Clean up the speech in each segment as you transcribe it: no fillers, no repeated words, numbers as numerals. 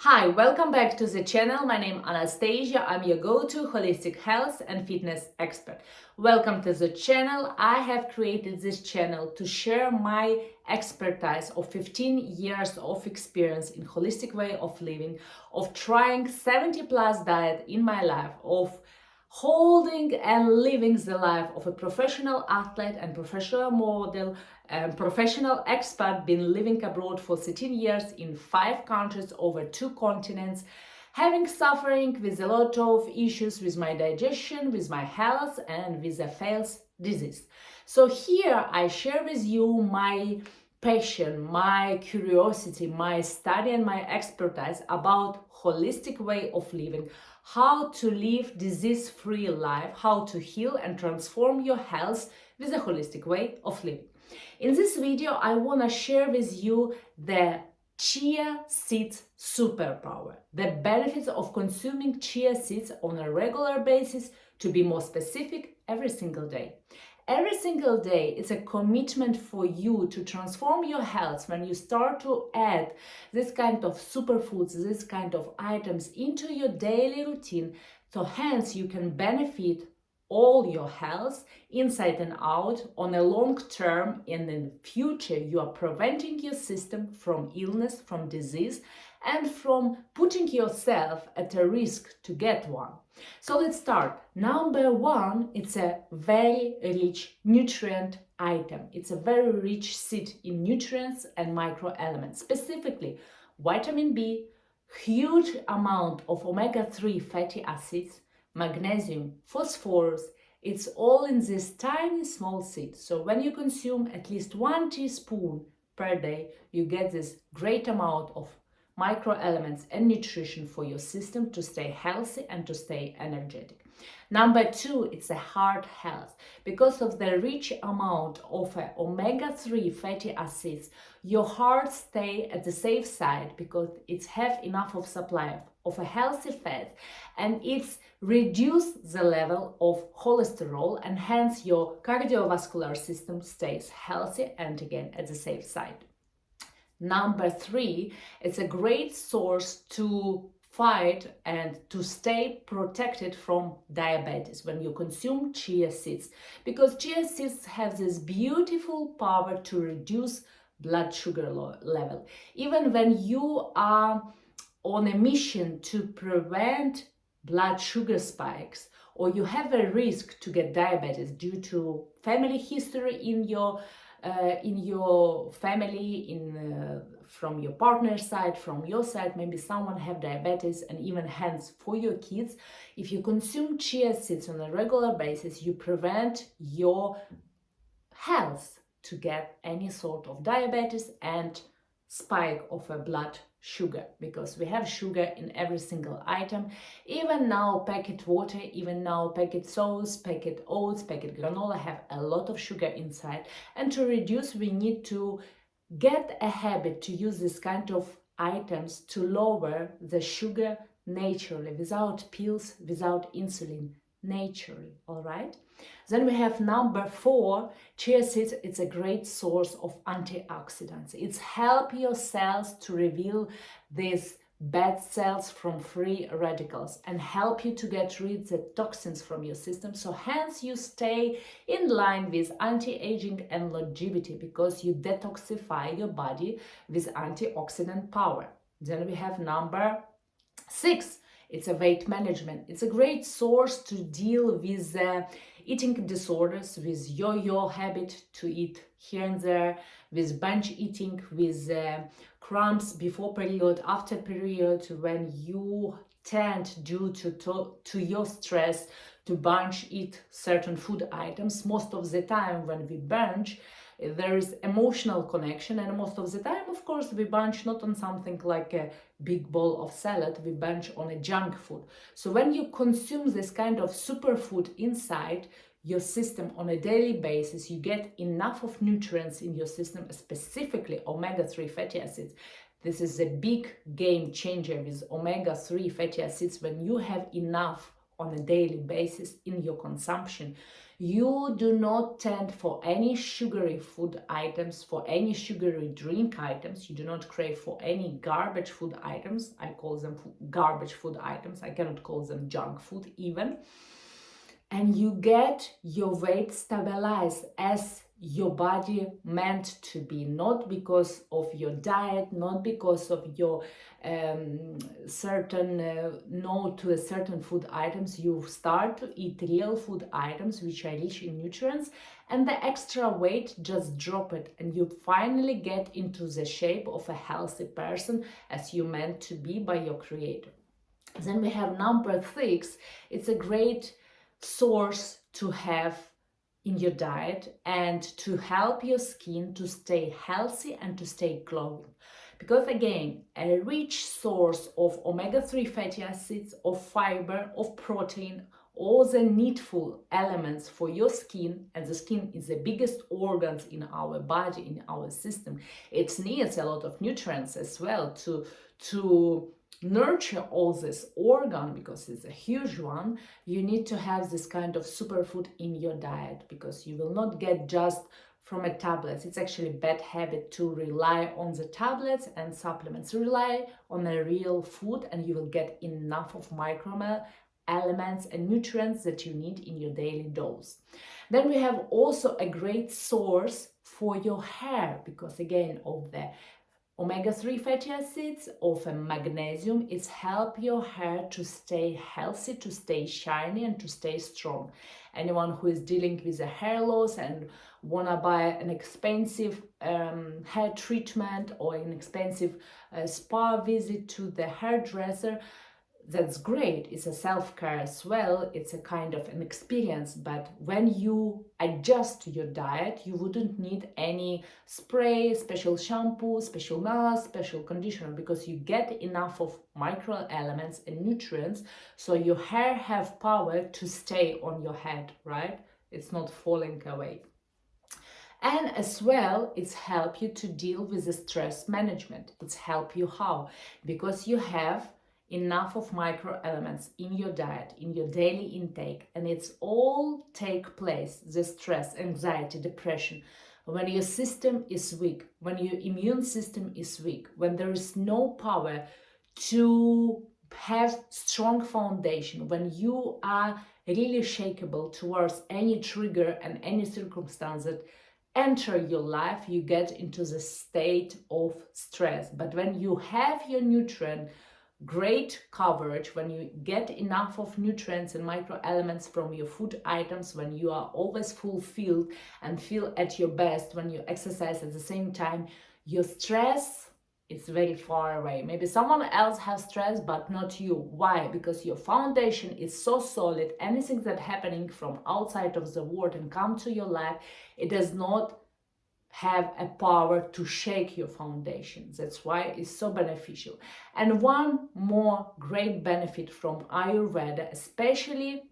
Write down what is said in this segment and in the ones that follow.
Hi, welcome back to the channel. My name is Anastasia. I'm your go-to holistic health and fitness expert. Welcome to the channel. I have created this channel to share my expertise of 15 years of experience in holistic way of living, of trying 70 plus diet in my life, of holding and living the life of a professional athlete and professional model and professional expert, been living abroad for 13 years in 5 countries over 2 continents, having suffering with a lot of issues with my digestion, with my health and with a failed disease. So here I share with you my passion, my curiosity, my study and my expertise about holistic way of living, how to live disease-free life, how to heal and transform your health with a holistic way of living. In this video, I want to share with you the chia seeds superpower, the benefits of consuming chia seeds on a regular basis, to be more specific, every single day. Every single day, it's a commitment for you to transform your health when you start to add this kind of superfoods, this kind of items into your daily routine. So hence you can benefit all your health inside and out on a long term, and in the future you are preventing your system from illness, from disease, and from putting yourself at a risk to get one. So let's start. Number 1, it's a very rich nutrient item. It's a very rich seed in nutrients and microelements, specifically vitamin B, huge amount of omega-3 fatty acids, magnesium, phosphorus. It's all in this tiny small seed. So when you consume at least 1 teaspoon per day, you get this great amount of microelements and nutrition for your system to stay healthy and to stay energetic. Number 2, it's a heart health. Because of the rich amount of omega-3 fatty acids, your heart stay at the safe side because it's have enough of supply of a healthy fat, and it's reduce the level of cholesterol, and hence your cardiovascular system stays healthy and again at the safe side. Number 3, it's a great source to fight and to stay protected from diabetes when you consume chia seeds, because chia seeds have this beautiful power to reduce blood sugar level. Even when you are on a mission to prevent blood sugar spikes, or you have a risk to get diabetes due to family history in your family, from your partner's side, from your side, maybe someone have diabetes, and even hence for your kids, if you consume chia seeds on a regular basis, you prevent your health to get any sort of diabetes and spike of a blood sugar, because we have sugar in every single item. Even now packet water, even now packet sauce, packet oats, packet granola have a lot of sugar inside, and to reduce we need to get a habit to use this kind of items to lower the sugar naturally, without pills, without insulin, naturally. All right, then we have number 4, chia seeds. It's a great source of antioxidants. It's help your cells to reveal these bad cells from free radicals and help you to get rid of the toxins from your system. So hence you stay in line with anti-aging and longevity, because you detoxify your body with antioxidant power. Then we have number 6. It's a weight management. It's a great source to deal with eating disorders, with yo-yo habit to eat here and there, with binge eating, with cramps before period, after period, when you tend, due to your stress, to binge eat certain food items. Most of the time when we binge, there is emotional connection, and most of the time, of course, we binge not on something like a big bowl of salad, we binge on a junk food. So when you consume this kind of superfood inside your system on a daily basis, you get enough of nutrients in your system, specifically omega-3 fatty acids. This is a big game changer with omega-3 fatty acids. When you have enough on a daily basis in your consumption. You do not tend for any sugary food items, for any sugary drink items. You do not crave for any garbage food items. I call them garbage food items. I cannot call them junk food even. And you get your weight stabilized as your body meant to be, not because of your diet, not because of your certain no to a certain food items. You start to eat real food items which are rich in nutrients, and the extra weight just drop it, and you finally get into the shape of a healthy person as you meant to be by your creator. Then we have number 6. It's a great source to have in your diet and to help your skin to stay healthy and to stay glowing. Because again, a rich source of omega-3 fatty acids, of fiber, of protein, all the needful elements for your skin, and the skin is the biggest organs in our body, in our system. It needs a lot of nutrients as well to nurture all this organ, because it's a huge one. You need to have this kind of superfood in your diet, because you will not get just from a tablet. It's actually a bad habit to rely on the tablets and supplements. Rely on a real food and you will get enough of micro elements and nutrients that you need in your daily dose. Then we have also a great source for your hair, because again of the omega-3 fatty acids, of a magnesium, it's help your hair to stay healthy, to stay shiny and to stay strong. Anyone who is dealing with a hair loss and wanna buy an expensive hair treatment or an expensive spa visit to the hairdresser, that's great. It's a self-care as well. It's a kind of an experience. But when you adjust your diet, you wouldn't need any spray, special shampoo, special mask, special conditioner, because you get enough of micro elements and nutrients, so your hair have power to stay on your head, right? It's not falling away. And as well, it's help you to deal with the stress management. It's help you how? Because you have enough of micro elements in your diet, in your daily intake, and it's all take place, the stress, anxiety, depression, when your system is weak, when your immune system is weak, when there is no power to have strong foundation, when you are really shakeable towards any trigger and any circumstance that enter your life, you get into the state of stress. But when you have your nutrient great coverage, when you get enough of nutrients and micro elements from your food items, when you are always fulfilled and feel at your best, when you exercise at the same time, your stress is very far away. Maybe someone else has stress, but not you. Why? Because your foundation is so solid. Anything that's happening from outside of the world and come to your life, it does not have a power to shake your foundation. That's why it's so beneficial. And one more great benefit from Ayurveda, especially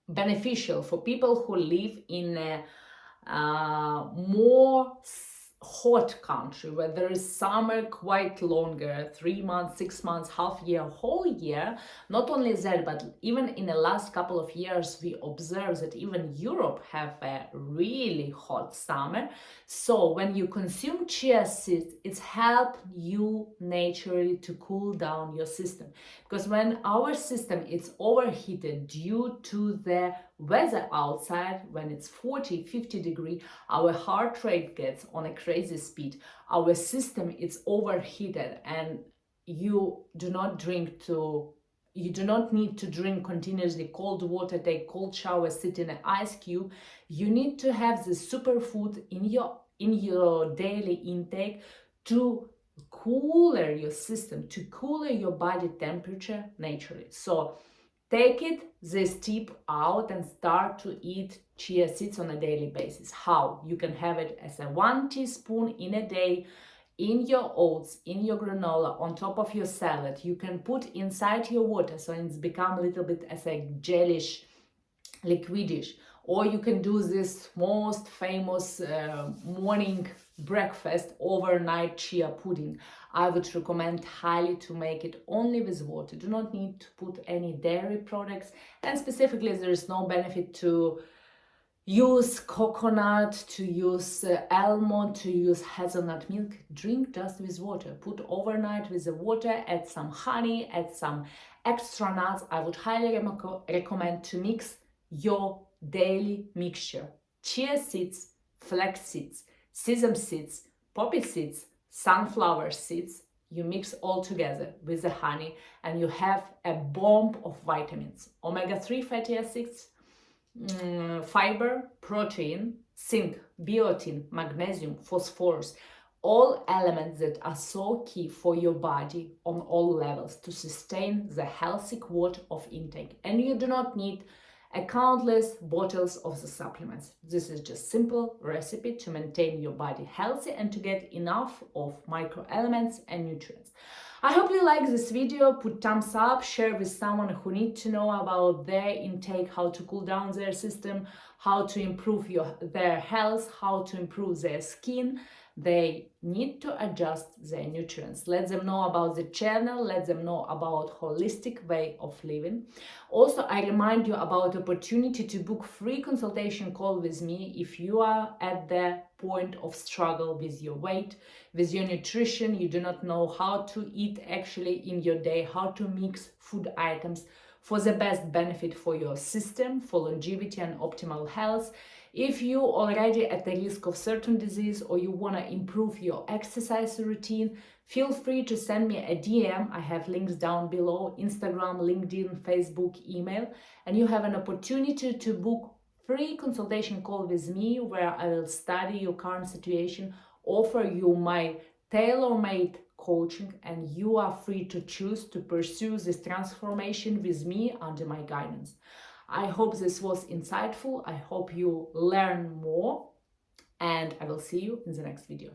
beneficial for people who live in a more hot country where there is summer quite longer, 3 months, 6 months, half year, whole year. Not only that, but even in the last couple of years we observe that even Europe have a really hot summer. So when you consume chia seeds, it's help you naturally to cool down your system, because when our system is overheated due to the weather outside, when it's 40-50 degrees, our heart rate gets on a crazy speed, our system is overheated, and you do not need to drink continuously cold water, take cold shower, sit in an ice cube. You need to have the superfood in your daily intake to cooler your system, to cooler your body temperature naturally. So take this tip out and start to eat chia seeds on a daily basis. How? You can have it as a 1 teaspoon in a day in your oats, in your granola, on top of your salad. You can put inside your water so it's become a little bit as a gelish, liquidish. Or you can do this most famous morning breakfast overnight chia pudding. I would recommend highly to make it only with water. Do not need to put any dairy products, and specifically there is no benefit to use coconut, to use almond, to use hazelnut milk. Drink just with water. Put overnight with the water, add some honey, add some extra nuts. I would highly recommend to mix your daily mixture. Chia seeds, flax seeds, sesame seeds, poppy seeds, sunflower seeds. You mix all together with the honey and you have a bomb of vitamins. Omega-3 fatty acids, fiber, protein, zinc, biotin, magnesium, phosphorus, all elements that are so key for your body on all levels to sustain the healthy quality of intake. And you do not need a countless bottles of the supplements. This is just simple recipe to maintain your body healthy and to get enough of microelements and nutrients. I hope you like this video. Put thumbs up, share with someone who needs to know about their intake, how to cool down their system, how to improve their health, how to improve their skin. They need to adjust their nutrients. Let them know about the channel, let them know about holistic way of living. Also, I remind you about the opportunity to book free consultation call with me if you are at the point of struggle with your weight, with your nutrition. You do not know how to eat actually in your day, how to mix food items for the best benefit for your system, for longevity and optimal health. If you already at the risk of certain disease or you want to improve your exercise routine, feel free to send me a DM. I have links down below: Instagram, LinkedIn, Facebook, email, and you have an opportunity to book free consultation call with me where I will study your current situation, offer you my tailor-made coaching, and you are free to choose to pursue this transformation with me under my guidance. I hope this was insightful. I hope you learn more, and I will see you in the next video.